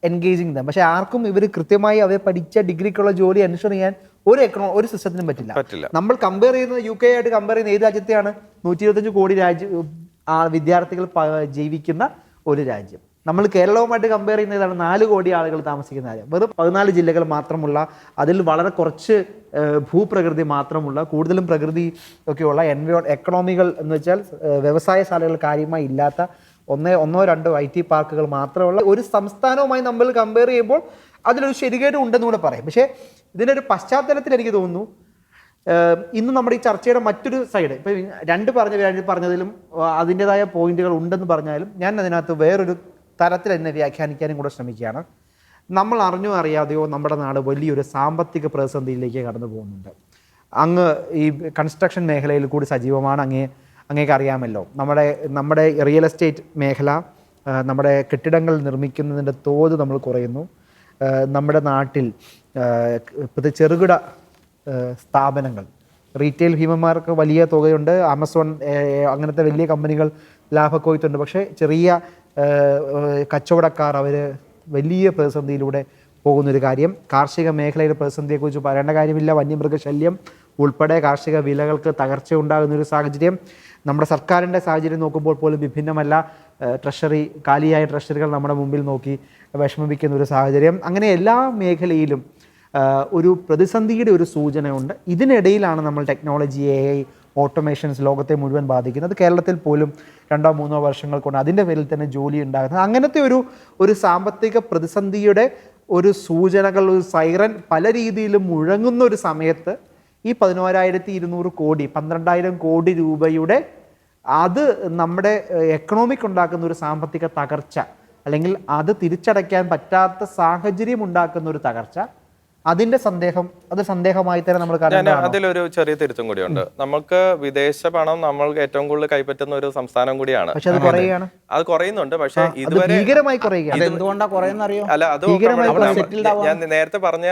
engaging dum. പക്ഷേ ആർക്കും ഇവർ കൃത്യമായി അവർ പഠിച്ച ഡിഗ്രിക്കുള്ള ജോലി എൻഷുർ ചെയ്യാൻ ഒരു സിസ്റ്റത്തിനും പറ്റില്ല. നമ്മൾ കമ്പയർ ചെയ്യുന്നത് UK ആയിട്ട് കമ്പയർ ചെയ്യുന്ന ഏത് രാജ്യത്തെയാണ്? 125 കോടി വിദ്യാർത്ഥികൾ ജീവിക്കുന്ന ഒരു രാജ്യം. നമ്മൾ കേരളവുമായിട്ട് കമ്പയർ ചെയ്യുന്ന ഏതാണ്? 4 കോടി ആളുകൾ താമസിക്കുന്ന രാജ്യം. വെറും 14 ജില്ലകൾ മാത്രമുള്ള, അതിൽ വളരെ കുറച്ച് ഭൂപ്രകൃതി മാത്രമുള്ള, കൂടുതലും പ്രകൃതി ഒക്കെയുള്ള എക്കണോമികൾ എന്ന് വെച്ചാൽ വ്യവസായശാലകൾ കാര്യമായി ഇല്ലാത്ത ഒന്നോ രണ്ടോ IT പാർക്കുകൾ മാത്രമുള്ള ഒരു സംസ്ഥാനവുമായി നമ്മൾ കമ്പയർ ചെയ്യുമ്പോൾ അതിലൊരു ശരികേട് ഉണ്ടെന്ന് കൂടെ പറയും. പക്ഷേ ഇതിനൊരു പശ്ചാത്തലത്തിൽ എനിക്ക് തോന്നുന്നു ഇന്ന് നമ്മുടെ ഈ ചർച്ചയുടെ മറ്റൊരു സൈഡ്, ഇപ്പം പറഞ്ഞതിലും അതിൻ്റെതായ പോയിന്റുകൾ ഉണ്ടെന്ന് പറഞ്ഞാലും ഞാൻ അതിനകത്ത് വേറൊരു തരത്തിൽ എന്നെ വ്യാഖ്യാനിക്കാനും കൂടെ ശ്രമിക്കുകയാണ്. നമ്മൾ അറിഞ്ഞോ അറിയാതെയോ നമ്മുടെ നാട് വലിയൊരു സാമ്പത്തിക പ്രതിസന്ധിയിലേക്ക് കടന്നു പോകുന്നുണ്ട്. അങ്ങ് ഈ കൺസ്ട്രക്ഷൻ മേഖലയിൽ കൂടി സജീവമാണ്, അങ്ങേക്ക് അറിയാമല്ലോ. നമ്മുടെ റിയൽ എസ്റ്റേറ്റ് മേഖല, നമ്മുടെ കെട്ടിടങ്ങൾ നിർമ്മിക്കുന്നതിൻ്റെ തോത് നമ്മൾ കുറയുന്നു. നമ്മുടെ നാട്ടിൽ ചെറുകിട സ്ഥാപനങ്ങൾ, റീറ്റെയിൽ ഭീമന്മാർക്ക് വലിയ തുകയുണ്ട്, ആമസോൺ അങ്ങനത്തെ വലിയ കമ്പനികൾ ലാഭക്കൊയ്ത്തുണ്ട്. പക്ഷേ ചെറിയ കച്ചവടക്കാർ അവർ വലിയ പ്രതിസന്ധിയിലൂടെ പോകുന്നൊരു കാര്യം. കാർഷിക മേഖലയുടെ പ്രതിസന്ധിയെക്കുറിച്ച് പറയേണ്ട കാര്യമില്ല. വന്യമൃഗശല്യം ഉൾപ്പെടെ കാർഷിക വിലകൾക്ക് തകർച്ച ഉണ്ടാകുന്നൊരു സാഹചര്യം. നമ്മുടെ സർക്കാരിൻ്റെ സാഹചര്യം നോക്കുമ്പോൾ പോലും വിഭിന്നമല്ല. കാലിയായ ട്രഷറികൾ നമ്മുടെ മുമ്പിൽ നോക്കി വിഷമിപ്പിക്കുന്ന ഒരു സാഹചര്യം. അങ്ങനെ എല്ലാ മേഖലയിലും ഒരു പ്രതിസന്ധിയുടെ ഒരു സൂചനയുണ്ട്. ഇതിനിടയിലാണ് നമ്മൾ ടെക്നോളജി, AI, ഓട്ടോമേഷൻസ് ലോകത്തെ മുഴുവൻ ബാധിക്കുന്നത്. കേരളത്തിൽ പോലും 2-3 വർഷങ്ങൾ കൊണ്ട് അതിൻ്റെ പേരിൽ തന്നെ ജോലി ഉണ്ടാകുന്നത്. അങ്ങനത്തെ ഒരു സാമ്പത്തിക പ്രതിസന്ധിയുടെ ഒരു സൂചനകൾ, ഒരു സൈറൻ പല രീതിയിലും മുഴങ്ങുന്ന ഒരു സമയത്ത് ഈ 11,200 കോടി 12,000 കോടി രൂപയുടെ അത് നമ്മുടെ എക്കണോമിക് ഉണ്ടാക്കുന്ന ഒരു സാമ്പത്തിക തകർച്ച, അല്ലെങ്കിൽ അത് തിരിച്ചടയ്ക്കാൻ പറ്റാത്ത സാഹചര്യം ഉണ്ടാക്കുന്ന ഒരു തകർച്ച, അതിന്റെ സന്ദേഹമായി തന്നെ നമ്മൾ കാണുന്നത്. അതിലൊരു ചെറിയ തിരുത്തും കൂടിയുണ്ട്. നമുക്ക് വിദേശ പണം നമ്മൾ ഏറ്റവും കൂടുതൽ കൈപ്പറ്റുന്ന ഒരു സംസ്ഥാനം കൂടിയാണ്. പക്ഷെ അത് കുറയുകയാണ്, അത് കുറയുന്നുണ്ട്. പക്ഷെ ഇതുവരെ ഭീകരമായി കുറയുകയാണ്. അല്ല, അത് ഞാൻ നേരത്തെ പറഞ്ഞ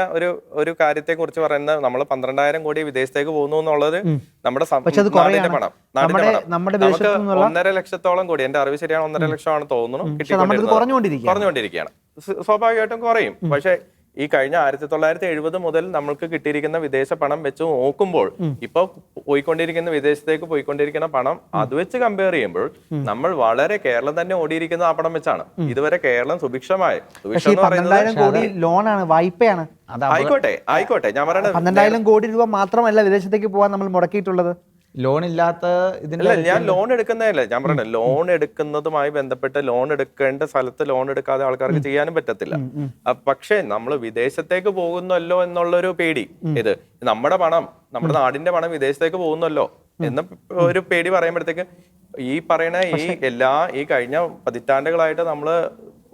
ഒരു കാര്യത്തെ കുറിച്ച് പറയുന്നത്, നമ്മൾ 12,000 കോടി വിദേശത്തേക്ക് പോകുന്നു എന്നുള്ളത് നമ്മുടെ നാടിന്റെ പണം. നമുക്ക് 1.5 ലക്ഷത്തോളം കോടി, എന്റെ അറിവ് ശരിയാണ്, 1.5 ലക്ഷമാണ് തോന്നുന്നു കുറഞ്ഞുകൊണ്ടിരിക്കുകയാണ്. സ്വാഭാവികമായിട്ടും കുറയും. പക്ഷെ ഈ കഴിഞ്ഞ 1970 മുതൽ നമ്മൾക്ക് കിട്ടിയിരിക്കുന്ന വിദേശ പണം വെച്ച് നോക്കുമ്പോൾ ഇപ്പൊ വിദേശത്തേക്ക് പോയിക്കൊണ്ടിരിക്കുന്ന പണം അത് വെച്ച് കമ്പയർ ചെയ്യുമ്പോൾ നമ്മൾ വളരെ കേരളം തന്നെ ഓടിയിരിക്കുന്ന ആ പണം വെച്ചാണ്. ഇതുവരെ കേരളം സുഭിക്ഷമായി. ലോണാണ്, വായ്പയാണ്. ആയിക്കോട്ടെ ഞാൻ പറയുന്നത് 12,000 കോടി രൂപ മാത്രമല്ല വിദേശത്തേക്ക് പോകാൻ നമ്മൾ മുടക്കിയിട്ടുള്ളത്. ലോൺ ഇല്ലാത്ത ഞാൻ ലോൺ എടുക്കുന്നതല്ല ഞാൻ പറയുന്നത്. ലോൺ എടുക്കുന്നതുമായി ബന്ധപ്പെട്ട് ലോൺ എടുക്കേണ്ട സ്ഥലത്ത് ലോൺ എടുക്കാതെ ആൾക്കാർക്ക് ചെയ്യാനും പറ്റത്തില്ല. പക്ഷെ നമ്മൾ വിദേശത്തേക്ക് പോകുന്നല്ലോ എന്നുള്ളൊരു പേടി, ഇത് നമ്മുടെ പണം, നമ്മുടെ നാടിന്റെ പണം വിദേശത്തേക്ക് പോകുന്നല്ലോ എന്ന ഒരു പേടി പറയുമ്പോഴത്തേക്ക് ഈ പറയുന്ന ഈ കഴിഞ്ഞ പതിറ്റാണ്ടുകളായിട്ട് നമ്മള്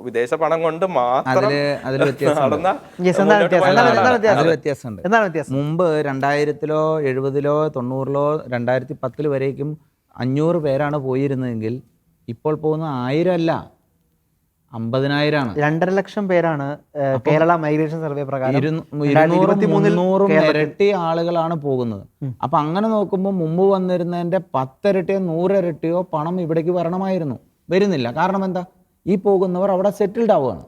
വിദേശ പണം കൊണ്ട് മാത്രം വ്യത്യാസമുണ്ട്. മുമ്പ് 2000-ലോ 70-ലോ 90-ലോ 2010 വരേക്കും 500 പേരാണ് പോയിരുന്നതെങ്കിൽ ഇപ്പോൾ പോകുന്ന 1000 അല്ല, 50,000 2.5 ലക്ഷം പേരാണ് കേരള മൈഗ്രേഷൻ സർവേ പ്രകാരം. 200-300 ഇരട്ടി ആളുകളാണ് പോകുന്നത്. അപ്പൊ അങ്ങനെ നോക്കുമ്പോൾ മുമ്പ് വന്നിരുന്നതിന്റെ 10 ഇരട്ടിയോ 100 ഇരട്ടിയോ പണം ഇവിടേക്ക് വരുന്നില്ല. കാരണം എന്താ? ഈ പോകുന്നവർ അവിടെ സെറ്റിൽഡ് ആവുകയാണ്.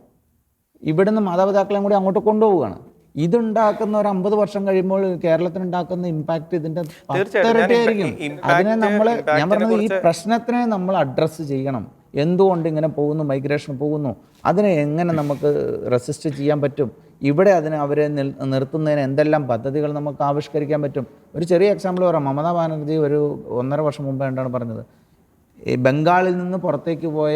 ഇവിടുന്ന് മാതാപിതാക്കളെയും കൂടി അങ്ങോട്ട് കൊണ്ടുപോവുകയാണ്. ഇതുണ്ടാക്കുന്ന ഒരു 50 വർഷം കഴിയുമ്പോൾ കേരളത്തിന് ഉണ്ടാക്കുന്ന ഇമ്പാക്ട് ഇതിന്റെ 10 ഇരട്ടിയായിരിക്കും. അതിനെ ഞാൻ പറഞ്ഞത്, ഈ പ്രശ്നത്തിനെ നമ്മൾ അഡ്രസ്സ് ചെയ്യണം. എന്തുകൊണ്ട് ഇങ്ങനെ പോകുന്നു, മൈഗ്രേഷൻ പോകുന്നു, അതിനെ എങ്ങനെ നമുക്ക് റെസിസ്റ്റ് ചെയ്യാൻ പറ്റും, ഇവിടെ അവരെ നിർത്തുന്നതിന് എന്തെല്ലാം പദ്ധതികൾ നമുക്ക് ആവിഷ്കരിക്കാൻ പറ്റും. ഒരു ചെറിയ എക്സാമ്പിൾ പറയാം. മമതാ ബാനർജി ഒരു 1.5 വർഷം മുമ്പ് എന്താണ് പറഞ്ഞത്? ഈ ബംഗാളിൽ നിന്ന് പുറത്തേക്ക് പോയ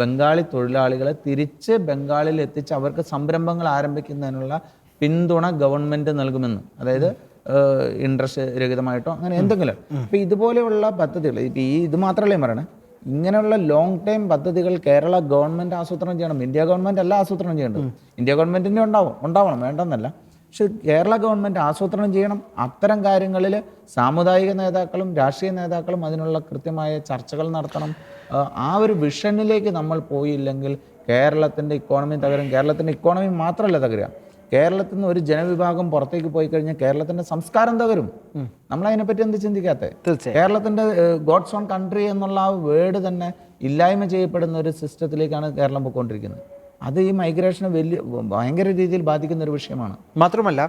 ബംഗാളി തൊഴിലാളികളെ തിരിച്ച് ബംഗാളിൽ എത്തിച്ച് അവർക്ക് സംരംഭങ്ങൾ ആരംഭിക്കുന്നതിനുള്ള പിന്തുണ ഗവൺമെൻറ് നൽകുമെന്ന്. അതായത് ഇൻട്രസ്റ്റ് രഹിതമായിട്ടോ അങ്ങനെ എന്തെങ്കിലും. അപ്പോൾ ഇതുപോലെയുള്ള പദ്ധതികൾ ഇത് മാത്രമല്ലേ പറയണേ, ഇങ്ങനെയുള്ള ലോങ് ടൈം പദ്ധതികൾ കേരള ഗവൺമെൻറ് ആസൂത്രണം ചെയ്യണം. ഇന്ത്യ ഗവൺമെൻറ് അല്ല ആസൂത്രണം ചെയ്യേണ്ടത്. ഇന്ത്യ ഗവൺമെൻറ്റിൻ്റെ ഉണ്ടാവണം, വേണ്ടെന്നല്ല. പക്ഷെ കേരള ഗവൺമെൻറ് ആസൂത്രണം ചെയ്യണം. അത്തരം കാര്യങ്ങളിൽ സാമുദായിക നേതാക്കളും രാഷ്ട്രീയ നേതാക്കളും അതിനുള്ള കൃത്യമായ ചർച്ചകൾ നടത്തണം. ആ ഒരു വിഷനിലേക്ക് നമ്മൾ പോയില്ലെങ്കിൽ കേരളത്തിൻ്റെ ഇക്കോണമി തകരും. കേരളത്തിൻ്റെ ഇക്കോണമി മാത്രമല്ല തകരുക, കേരളത്തിൽ നിന്ന് ഒരു ജനവിഭാഗം പുറത്തേക്ക് പോയി കഴിഞ്ഞാൽ കേരളത്തിൻ്റെ സംസ്കാരം തകരും. നമ്മളതിനെപ്പറ്റി എന്ത് ചിന്തിക്കാത്തത്? കേരളത്തിൻ്റെ ഗോഡ്സ് ഓൺ കൺട്രി എന്നുള്ള ആ വേർഡ് തന്നെ ഇല്ലായ്മ ചെയ്യപ്പെടുന്ന ഒരു സിസ്റ്റത്തിലേക്കാണ് കേരളം പോയിക്കൊണ്ടിരിക്കുന്നത്. അത് ഈ മൈഗ്രേഷനെ ഭയങ്കര രീതിയിൽ ബാധിക്കുന്ന ഒരു വിഷയമാണ്. മാത്രമല്ല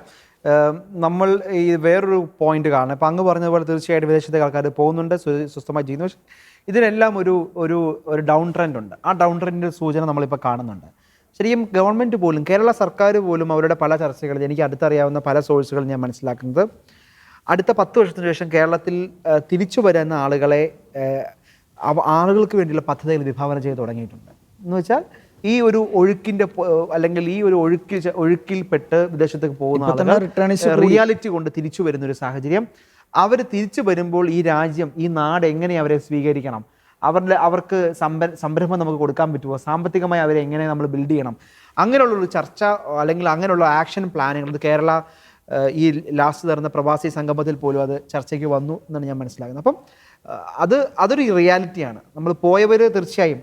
നമ്മൾ ഈ വേറൊരു പോയിന്റ് കാണാം. ഇപ്പം അങ്ങ് പറഞ്ഞതുപോലെ തീർച്ചയായിട്ടും വിദേശത്തെ ആൾക്കാർ പോകുന്നുണ്ട്, സ്വസ്ഥമായി ചെയ്യുന്നു. പക്ഷേ ഇതിനെല്ലാം ഒരു ഡൗൺ ട്രെൻഡ് ഉണ്ട്. ആ ഡൗൺ ട്രെൻഡിൻ്റെ സൂചന നമ്മളിപ്പോൾ കാണുന്നുണ്ട്. ശരിക്കും ഗവൺമെൻറ് പോലും, കേരള സർക്കാർ പോലും അവരുടെ പല ചർച്ചകളിൽ, എനിക്ക് അടുത്തറിയാവുന്ന പല സോഴ്സുകൾ ഞാൻ മനസ്സിലാക്കുന്നത്, അടുത്ത 10 വർഷത്തിന് ശേഷം കേരളത്തിൽ തിരിച്ചു വരുന്ന ആളുകളെ ആളുകൾക്ക് വേണ്ടിയുള്ള പദ്ധതികൾ വിഭാവനം ചെയ്ത് തുടങ്ങിയിട്ടുണ്ട്. എന്ന് വെച്ചാൽ ഈ ഒരു ഒഴുക്കിൻ്റെ അല്ലെങ്കിൽ ഈ ഒരു ഒഴുക്കിൽപ്പെട്ട് വിദേശത്തേക്ക് പോകുന്ന ആളുകൾ റിയാലിറ്റി കൊണ്ട് തിരിച്ചു വരുന്നൊരു സാഹചര്യം. അവർ തിരിച്ചു വരുമ്പോൾ ഈ രാജ്യം, ഈ നാട് എങ്ങനെ അവരെ സ്വീകരിക്കണം, അവർക്ക് സംരംഭം നമുക്ക് കൊടുക്കാൻ പറ്റുമോ, സാമ്പത്തികമായി അവരെ എങ്ങനെ നമ്മൾ ബിൽഡ് ചെയ്യണം, അങ്ങനെയുള്ളൊരു ചർച്ച അല്ലെങ്കിൽ അങ്ങനെയുള്ള ആക്ഷൻ പ്ലാനുകൾ കേരള ഈ ലാസ്റ്റ് നടന്ന പ്രവാസി സംഗമത്തിൽ പോലും അത് ചർച്ചയ്ക്ക് വന്നു എന്നാണ് ഞാൻ മനസ്സിലാക്കുന്നത്. അപ്പം അതൊരു റിയാലിറ്റിയാണ്. നമ്മൾ പോയവർ തീർച്ചയായും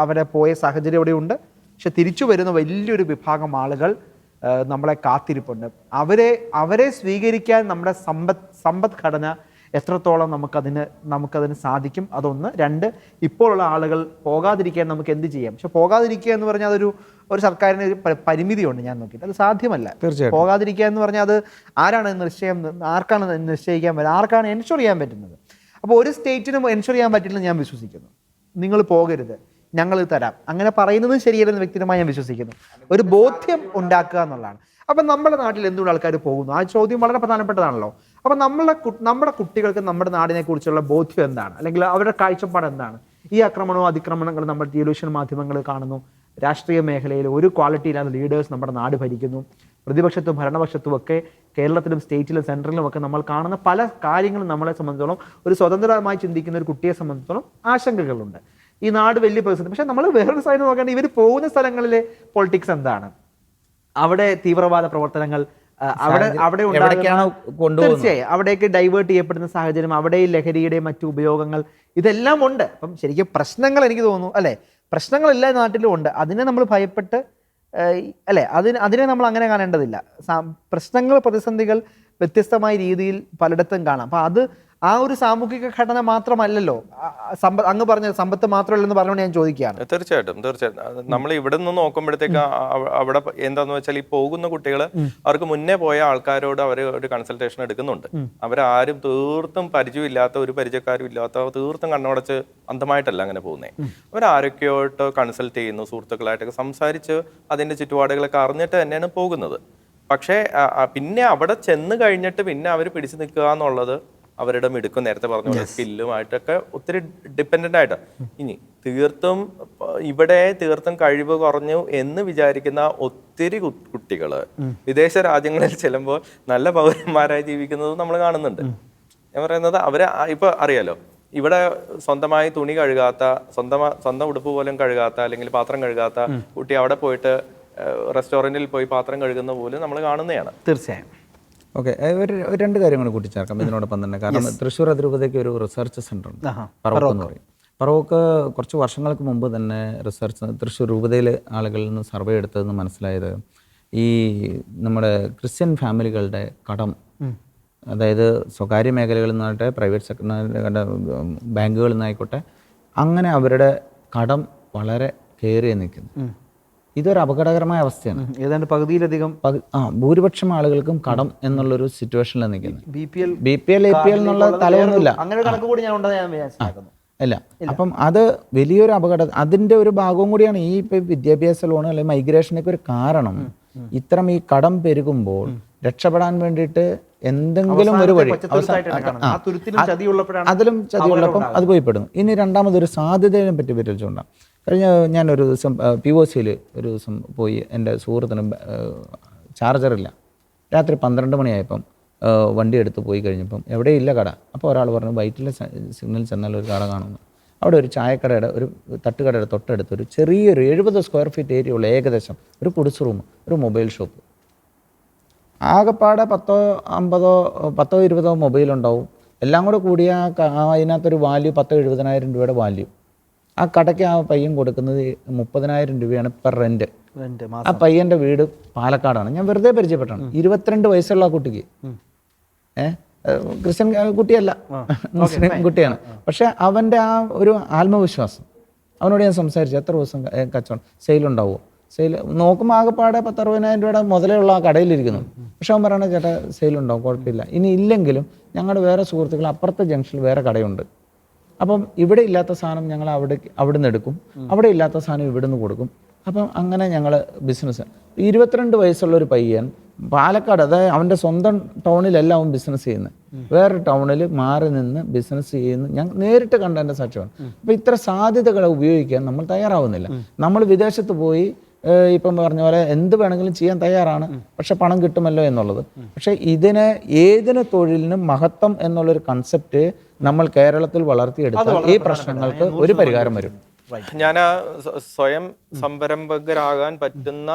അവരെ പോയ സാഹചര്യം ഇവിടെയുണ്ട്. പക്ഷെ തിരിച്ചു വരുന്ന വലിയൊരു വിഭാഗം ആളുകൾ നമ്മളെ കാത്തിരിപ്പുണ്ട്. അവരെ സ്വീകരിക്കാൻ നമ്മുടെ സമ്പദ്ഘടന എത്രത്തോളം നമുക്കതിന് സാധിക്കും, അതൊന്ന്. രണ്ട്, ഇപ്പോഴുള്ള ആളുകൾ പോകാതിരിക്കാൻ നമുക്ക് എന്ത് ചെയ്യാം. പക്ഷെ പോകാതിരിക്കുക എന്ന് പറഞ്ഞാൽ ഒരു സർക്കാരിന് പരിമിതിയുണ്ട്. ഞാൻ നോക്കിയിട്ട് അത് സാധ്യമല്ല. തീർച്ചയായും പോകാതിരിക്കുക എന്ന് പറഞ്ഞാൽ അത് ആർക്കാണ് നിശ്ചയിക്കാൻ പറ്റുന്നത്, ആർക്കാണ് എൻഷുർ ചെയ്യാൻ പറ്റുന്നത്. അപ്പോൾ ഒരു സ്റ്റേറ്റിനും എൻഷുർ ചെയ്യാൻ പറ്റില്ലെന്ന് ഞാൻ വിശ്വസിക്കുന്നു. നിങ്ങൾ പോകരുത്, ഞങ്ങൾ തരാം, അങ്ങനെ പറയുന്നത് ശരിയല്ലെന്ന് വ്യക്തിപരമായി ഞാൻ വിശ്വസിക്കുന്നു. ഒരു ബോധ്യം ഉണ്ടാക്കുക എന്നുള്ളതാണ്. അപ്പം നമ്മുടെ നാട്ടിൽ എന്തുകൊണ്ട് ആൾക്കാർ പോകുന്നു, ആ ചോദ്യം വളരെ പ്രധാനപ്പെട്ടതാണല്ലോ. അപ്പം നമ്മുടെ കുട്ടികൾക്ക് നമ്മുടെ നാടിനെ കുറിച്ചുള്ള ബോധ്യം എന്താണ്, അല്ലെങ്കിൽ അവരുടെ കാഴ്ചപ്പാട് എന്താണ്? ഈ ആക്രമണവും അതിക്രമണങ്ങളും നമ്മുടെ ടെലിവിഷൻ മാധ്യമങ്ങൾ കാണുന്നു. രാഷ്ട്രീയ മേഖലയിൽ ഒരു ക്വാളിറ്റി ഇല്ലാത്ത ലീഡേഴ്സ് നമ്മുടെ നാട് ഭരിക്കുന്നു. പ്രതിപക്ഷത്തും ഭരണപക്ഷത്തും ഒക്കെ കേരളത്തിലും സ്റ്റേറ്റിലും സെൻട്രലിലും ഒക്കെ നമ്മൾ കാണുന്ന പല കാര്യങ്ങളും നമ്മളെ സംബന്ധിച്ചോളം, ഒരു സ്വതന്ത്രമായി ചിന്തിക്കുന്ന ഒരു കുട്ടിയെ സംബന്ധിച്ചോളം ആശങ്കകളുണ്ട്. ഈ നാട് വലിയ പ്രതിസന്ധി. പക്ഷെ നമ്മൾ വേറൊരു സൈഡ് നോക്കുകയാണെങ്കിൽ ഇവർ പോകുന്ന സ്ഥലങ്ങളിലെ പൊളിറ്റിക്സ് എന്താണ്, അവിടെ തീവ്രവാദ പ്രവർത്തനങ്ങൾ അവിടെ തീർച്ചയായും അവിടേക്ക് ഡൈവേർട്ട് ചെയ്യപ്പെടുന്ന സാഹചര്യം, അവിടെ ലഹരിയുടെയും മറ്റു ഉപയോഗങ്ങൾ, ഇതെല്ലാം ഉണ്ട്. അപ്പം ശരിക്കും പ്രശ്നങ്ങൾ എനിക്ക് തോന്നുന്നു അല്ലേ, പ്രശ്നങ്ങൾ എല്ലാ നാട്ടിലും ഉണ്ട്. അതിനെ നമ്മൾ ഭയപ്പെട്ട് അല്ലേ, അതിനെ നമ്മൾ അങ്ങനെ കാണേണ്ടതില്ല. പ്രശ്നങ്ങൾ, പ്രതിസന്ധികൾ വ്യത്യസ്തമായ രീതിയിൽ പലയിടത്തും കാണാം. അപ്പം ആ ഒരു സാമൂഹിക ഘടന മാത്രമല്ലല്ലോ അങ്ങ് പറഞ്ഞ സമ്പത്ത് മാത്രമല്ലെന്ന് പറഞ്ഞുകൊണ്ട് ഞാൻ ചോദിക്കുകയാണ്. തീർച്ചയായിട്ടും നമ്മൾ ഇവിടെ നിന്ന് നോക്കുമ്പോഴത്തേക്ക് അവിടെ എന്താന്ന് വെച്ചാൽ ഈ പോകുന്ന കുട്ടികൾ അവർക്ക് മുന്നേ പോയ ആൾക്കാരോട് അവർ ഒരു കൺസൾട്ടേഷൻ എടുക്കുന്നുണ്ട്. അവരാരും തീർത്തും പരിചയമില്ലാത്ത, ഒരു പരിചയക്കാരും ഇല്ലാത്ത, തീർത്തും കണ്ണടച്ച് അന്ധമായിട്ടല്ല അങ്ങനെ പോകുന്നത്. അവരാരൊക്കെയോട്ട് കൺസൾട്ട് ചെയ്യുന്നു, സുഹൃത്തുക്കളായിട്ടൊക്കെ സംസാരിച്ച് അതിന്റെ ചുറ്റുപാടുകളൊക്കെ അറിഞ്ഞിട്ട് തന്നെയാണ് പോകുന്നത്. പക്ഷേ പിന്നെ അവിടെ ചെന്ന് കഴിഞ്ഞിട്ട് പിന്നെ അവർ പിടിച്ചു നിൽക്കുക എന്നുള്ളത് അവരുടെ മിടുക്കും, നേരത്തെ പറഞ്ഞ സ്കില്ലുമായിട്ടൊക്കെ ഒത്തിരി ഡിപ്പെൻഡൻ്റ് ആയിട്ട്. ഇനി തീർത്തും കഴിവ് കുറഞ്ഞു എന്ന് വിചാരിക്കുന്ന ഒത്തിരി കുട്ടികൾ വിദേശ രാജ്യങ്ങളിൽ ചെല്ലുമ്പോൾ നല്ല പൗരന്മാരായി ജീവിക്കുന്നത് നമ്മൾ കാണുന്നുണ്ട്. ഞാൻ പറയുന്നത് അവരെ ഇപ്പൊ അറിയാലോ, ഇവിടെ സ്വന്തമായി തുണി കഴുകാത്ത, സ്വന്തം ഉടുപ്പ് പോലും കഴുകാത്ത, അല്ലെങ്കിൽ പാത്രം കഴുകാത്ത കുട്ടി അവിടെ പോയിട്ട് റെസ്റ്റോറൻറ്റിൽ പോയി പാത്രം കഴുകുന്ന പോലും നമ്മൾ കാണുന്നതാണ്. തീർച്ചയായും. ഓക്കെ, ഒരു രണ്ട് കാര്യങ്ങൾ കൂട്ടിച്ചേർക്കാം ഇതിനോടൊപ്പം തന്നെ. കാരണം തൃശ്ശൂർ അതിരൂപതയ്ക്ക് ഒരു റിസർച്ച് സെൻ്റർ ഉണ്ട്, പറവൂക്ക് എന്ന് പറയും. പറവൂക്ക് കുറച്ച് വർഷങ്ങൾക്ക് മുമ്പ് തന്നെ തൃശ്ശൂർ രൂപതയിലെ ആളുകളിൽ നിന്ന് സർവേ എടുത്തതെന്ന് മനസ്സിലായത്, ഈ നമ്മുടെ ക്രിസ്ത്യൻ ഫാമിലികളുടെ കടം, അതായത് സ്വകാര്യ മേഖലകളിൽ നിന്നാകട്ടെ, പ്രൈവറ്റ് സെക്ടറിൻ്റെ ബാങ്കുകളിൽ നിന്നായിക്കോട്ടെ, അങ്ങനെ അവരുടെ കടം വളരെ കയറി നിൽക്കുന്നു. ഇതൊരു അപകടകരമായ അവസ്ഥയാണ്. ഏതാണ്ട് പകുതിയിലധികം ഭൂരിപക്ഷം ആളുകൾക്കും കടം എന്നുള്ളൊരു സിറ്റുവേഷനിലാണ് നിൽക്കുന്നത്. BPL APL എന്നുള്ള തലയൊന്നുമില്ല അല്ല. അപ്പം അത് വലിയൊരു അപകടം, അതിൻ്റെ ഒരു ഭാഗവും കൂടിയാണ് ഈ വിദ്യാഭ്യാസ ലോൺ അല്ലെങ്കിൽ മൈഗ്രേഷനൊക്കെ ഒരു കാരണം. ഇത്തരം ഈ കടം പെരുകുമ്പോൾ രക്ഷപ്പെടാൻ വേണ്ടിയിട്ട് എന്തെങ്കിലും ഒരു വഴി, അതിലും ചതിയുള്ളപ്പം അത് പോയിപ്പെടുന്നു. ഇനി രണ്ടാമതൊരു സാധ്യതയെ പറ്റി വിരലിച്ചുകൊണ്ടാണ്. ഞാനൊരു ദിവസം POCയിൽ ഒരു ദിവസം പോയി, എൻ്റെ സുഹൃത്തിന് ചാർജറില്ല. രാത്രി 12 മണിയായപ്പം വണ്ടി എടുത്ത് പോയി കഴിഞ്ഞപ്പം എവിടെയില്ല കട. അപ്പോൾ ഒരാൾ പറഞ്ഞു വൈറ്റിലെ സിഗ്നൽ ചെന്നാൽ ഒരു കട കാണുന്നു. അവിടെ ഒരു ചായക്കടയുടെ, ഒരു തട്ടുകടയുടെ തൊട്ടടുത്ത് ഒരു ചെറിയൊരു 70 സ്ക്വയർ ഫീറ്റ് ഏരിയ ഉള്ള ഏകദേശം ഒരു കുടിസ് റൂം, ഒരു മൊബൈൽ ഷോപ്പ്. ആകെപ്പാടെ 10 20 മൊബൈലുണ്ടാവും. എല്ലാം കൂടെ കൂടിയ അതിനകത്തൊരു വാല്യൂ 70,000 രൂപയുടെ വാല്യൂ. ആ കടയ്ക്ക് ആ പയ്യൻ കൊടുക്കുന്നത് 30,000 രൂപയാണ് പെർ റെൻറ്റ്. ആ പയ്യൻ്റെ വീട് പാലക്കാടാണ്. ഞാൻ വെറുതെ പരിചയപ്പെട്ടാണ്. 22 വയസ്സുള്ള ആ കുട്ടിക്ക്, ക്രിസ്ത്യൻ കുട്ടിയല്ല, മുസ്ലിം കുട്ടിയാണ്. പക്ഷെ അവൻ്റെ ആ ഒരു ആത്മവിശ്വാസം, അവനോട് ഞാൻ സംസാരിച്ചു, എത്ര ദിവസം കച്ചവടം സെയിലുണ്ടാവുമോ, സെയിൽ നോക്കുമ്പോൾ ആകെപ്പാടെ 10-60,000 രൂപയുടെ മുതലുള്ള ആ കടയിലിരിക്കുന്നു. പക്ഷെ അവൻ പറയണത് ചേട്ടാ സെയിലുണ്ടാവും, കുഴപ്പമില്ല. ഇനി ഇല്ലെങ്കിലും ഞങ്ങളുടെ വേറെ സുഹൃത്തുക്കൾ അപ്പുറത്തെ ജംഗ്ഷനിൽ വേറെ കടയുണ്ട്, അപ്പം ഇവിടെ ഇല്ലാത്ത സാധനം ഞങ്ങൾ അവിടെ നിന്ന് എടുക്കും, അവിടെ ഇല്ലാത്ത സാധനം ഇവിടെ നിന്ന് കൊടുക്കും. അപ്പം അങ്ങനെ ഞങ്ങൾ ബിസിനസ് 22 വയസ്സുള്ളൊരു പയ്യൻ പാലക്കാട്, അതായത് അവൻ്റെ സ്വന്തം ടൗണിലല്ല അവൻ ബിസിനസ് ചെയ്യുന്നത്, വേറൊരു ടൗണിൽ മാറി നിന്ന് ബിസിനസ് ചെയ്യുന്നു. ഞാൻ നേരിട്ട് കണ്ട എൻ്റെ സാക്ഷ്യമാണ്. അപ്പോൾ ഇത്ര സാധ്യതകളെ ഉപയോഗിക്കാൻ നമ്മൾ തയ്യാറാവുന്നില്ല. നമ്മൾ വിദേശത്ത് പോയി ഇപ്പം പറഞ്ഞ പോലെ എന്ത് വേണമെങ്കിലും ചെയ്യാൻ തയ്യാറാണ്, പക്ഷെ പണം കിട്ടുമല്ലോ എന്നുള്ളത്. പക്ഷേ ഏതിന് തൊഴിലിനും മഹത്വം എന്നുള്ളൊരു കൺസെപ്റ്റ് നമ്മൾ കേരളത്തിൽ വളർത്തിയെടുത്താൽ ഈ പ്രശ്നങ്ങൾക്ക് ഒരു പരിഹാരം വരും. ഞാൻ സ്വയം സംരംഭകരാകാൻ പറ്റുന്ന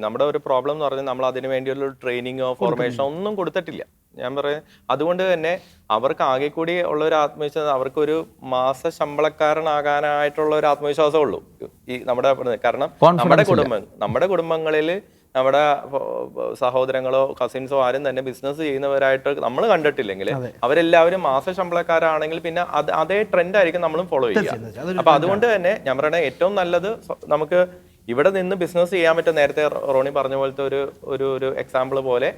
നമ്മുടെ ഒരു പ്രോബ്ലം എന്ന് പറഞ്ഞാൽ നമ്മൾ അതിന് വേണ്ടിയുള്ള ട്രെയിനിങ്ങോ ഫോർമേഷനോ ഒന്നും കൊടുത്തിട്ടില്ല. ഞാൻ പറയുന്നത് അതുകൊണ്ട് തന്നെ അവർക്ക് ആകെ കൂടി ഉള്ള ഒരു ആത്മവിശ്വാസം, അവർക്കൊരു മാസ ശമ്പളക്കാരനാകാനായിട്ടുള്ള ഒരു ആത്മവിശ്വാസമേ ഉള്ളൂ ഈ കാരണം നമ്മുടെ കുടുംബങ്ങളിൽ നമ്മുടെ സഹോദരങ്ങളോ കസിൻസോ ആരും തന്നെ ബിസിനസ് ചെയ്യുന്നവരായിട്ട് നമ്മൾ കണ്ടിട്ടില്ലെങ്കിൽ അവരെല്ലാവരും മാസ ശമ്പളക്കാരാണെങ്കിൽ പിന്നെ അതേ ട്രെൻഡ് ആയിരിക്കും നമ്മളും ഫോളോ ചെയ്യുക. അപ്പൊ അതുകൊണ്ട് തന്നെ ഞാൻ പറയണ ഏറ്റവും നല്ലത് നമുക്ക് ഇവിടെ നിന്ന് ബിസിനസ് ചെയ്യാൻ പറ്റും. നേരത്തെ റോണി പറഞ്ഞ പോലത്തെ ഒരു എക്സാമ്പിൾ പോലെ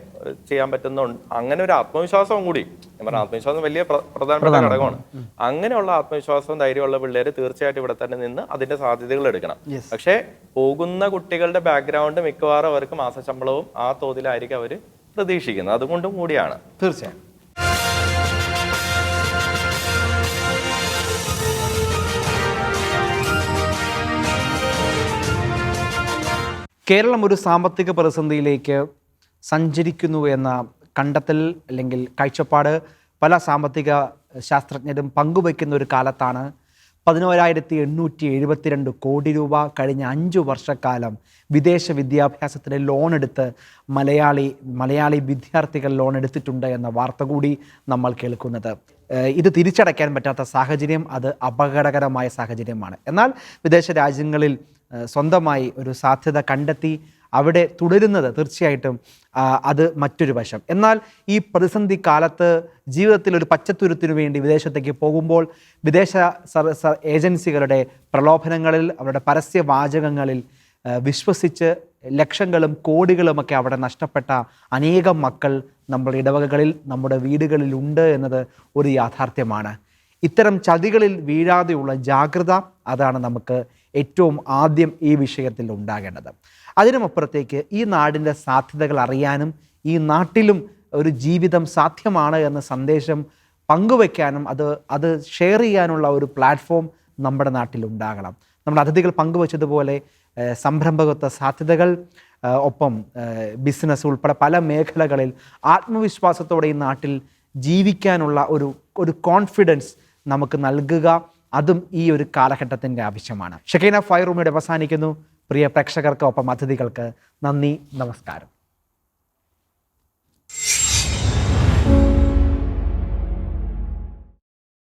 ചെയ്യാൻ പറ്റുന്ന അങ്ങനെ ഒരു ആത്മവിശ്വാസവും കൂടി, ഞാൻ പറഞ്ഞ ആത്മവിശ്വാസം വലിയ പ്രധാനപ്പെട്ട ഘടകമാണ്. അങ്ങനെയുള്ള ആത്മവിശ്വാസവും ധൈര്യമുള്ള പിള്ളേർ തീർച്ചയായിട്ടും ഇവിടെ തന്നെ നിന്ന് അതിന്റെ സാധ്യതകൾ എടുക്കണം. പക്ഷേ പോകുന്ന കുട്ടികളുടെ ബാക്ക്ഗ്രൗണ്ട് മിക്കവാറും അവർക്ക് മാസശമ്പളവും ആ തോതിലായിരിക്കും അവർ പ്രതീക്ഷിക്കുന്നത്. അതുകൊണ്ടും കൂടിയാണ്. തീർച്ചയായും. കേരളം ഒരു സാമ്പത്തിക പ്രതിസന്ധിയിലേക്ക് സഞ്ചരിക്കുന്നു എന്ന കണ്ടെത്തൽ അല്ലെങ്കിൽ കാഴ്ചപ്പാട് പല സാമ്പത്തിക ശാസ്ത്രജ്ഞരും പങ്കുവയ്ക്കുന്ന ഒരു കാലത്താണ് 11,872 കോടി രൂപ കഴിഞ്ഞ 5 വർഷക്കാലം വിദേശ വിദ്യാഭ്യാസത്തിന് ലോൺ എടുത്ത് മലയാളി വിദ്യാർത്ഥികൾ ലോൺ എടുത്തിട്ടുണ്ട് എന്ന വാർത്ത കൂടി നമ്മൾ കേൾക്കുന്നത്. ഇത് തിരിച്ചടയ്ക്കാൻ പറ്റാത്ത സാഹചര്യം, അത് അപകടകരമായ സാഹചര്യമാണ്. എന്നാൽ വിദേശ രാജ്യങ്ങളിൽ സ്വന്തമായി ഒരു സാധ്യത കണ്ടെത്തി അവിടെ തുടരുന്നത് തീർച്ചയായിട്ടും അത് മറ്റൊരു വശം. എന്നാൽ ഈ പ്രതിസന്ധി കാലത്ത് ജീവിതത്തിൽ ഒരു പച്ചത്തുരുത്തിനു വേണ്ടി വിദേശത്തേക്ക് പോകുമ്പോൾ വിദേശ ഏജൻസികളുടെ പ്രലോഭനങ്ങളിൽ, അവരുടെ പരസ്യവാചകങ്ങളിൽ വിശ്വസിച്ച് ലക്ഷങ്ങളും കോടികളുമൊക്കെ അവിടെ നഷ്ടപ്പെട്ട അനേകം മക്കൾ നമ്മുടെ ഇടവകകളിൽ, നമ്മുടെ വീടുകളിലുണ്ട് എന്നത് ഒരു യാഥാർത്ഥ്യമാണ്. ഇത്തരം ചതികളിൽ വീഴാതെയുള്ള ജാഗ്രത, അതാണ് നമുക്ക് ഏറ്റവും ആദ്യം ഈ വിഷയത്തിൽ ഉണ്ടാകേണ്ടത്. അതിനുമപ്പുറത്തേക്ക് ഈ നാടിൻ്റെ സാധ്യതകൾ അറിയാനും ഈ നാട്ടിലും ഒരു ജീവിതം സാധ്യമാണ് എന്ന സന്ദേശം പങ്കുവയ്ക്കാനും അത് ഷെയർ ചെയ്യാനുള്ള ഒരു പ്ലാറ്റ്ഫോം നമ്മുടെ നാട്ടിലുണ്ടാകണം. നമ്മുടെ അതിഥികൾ പങ്കുവച്ചതുപോലെ സംരംഭകത്വ സാധ്യതകൾ, ഒപ്പം ബിസിനസ് ഉൾപ്പെടെ പല മേഖലകളിൽ ആത്മവിശ്വാസത്തോടെ ഈ നാട്ടിൽ ജീവിക്കാനുള്ള ഒരു കോൺഫിഡൻസ് നമുക്ക് നൽകുക, അതും ഈ ഒരു കാലഘട്ടത്തിൻ്റെ ആവശ്യമാണ്. ഷെക്കീന ഫയർ റൂമിയുടെ അവസാനിക്കുന്നു. പ്രിയ പ്രേക്ഷകർക്ക് ഒപ്പം അതിഥികൾക്ക് നന്ദി, നമസ്കാരം.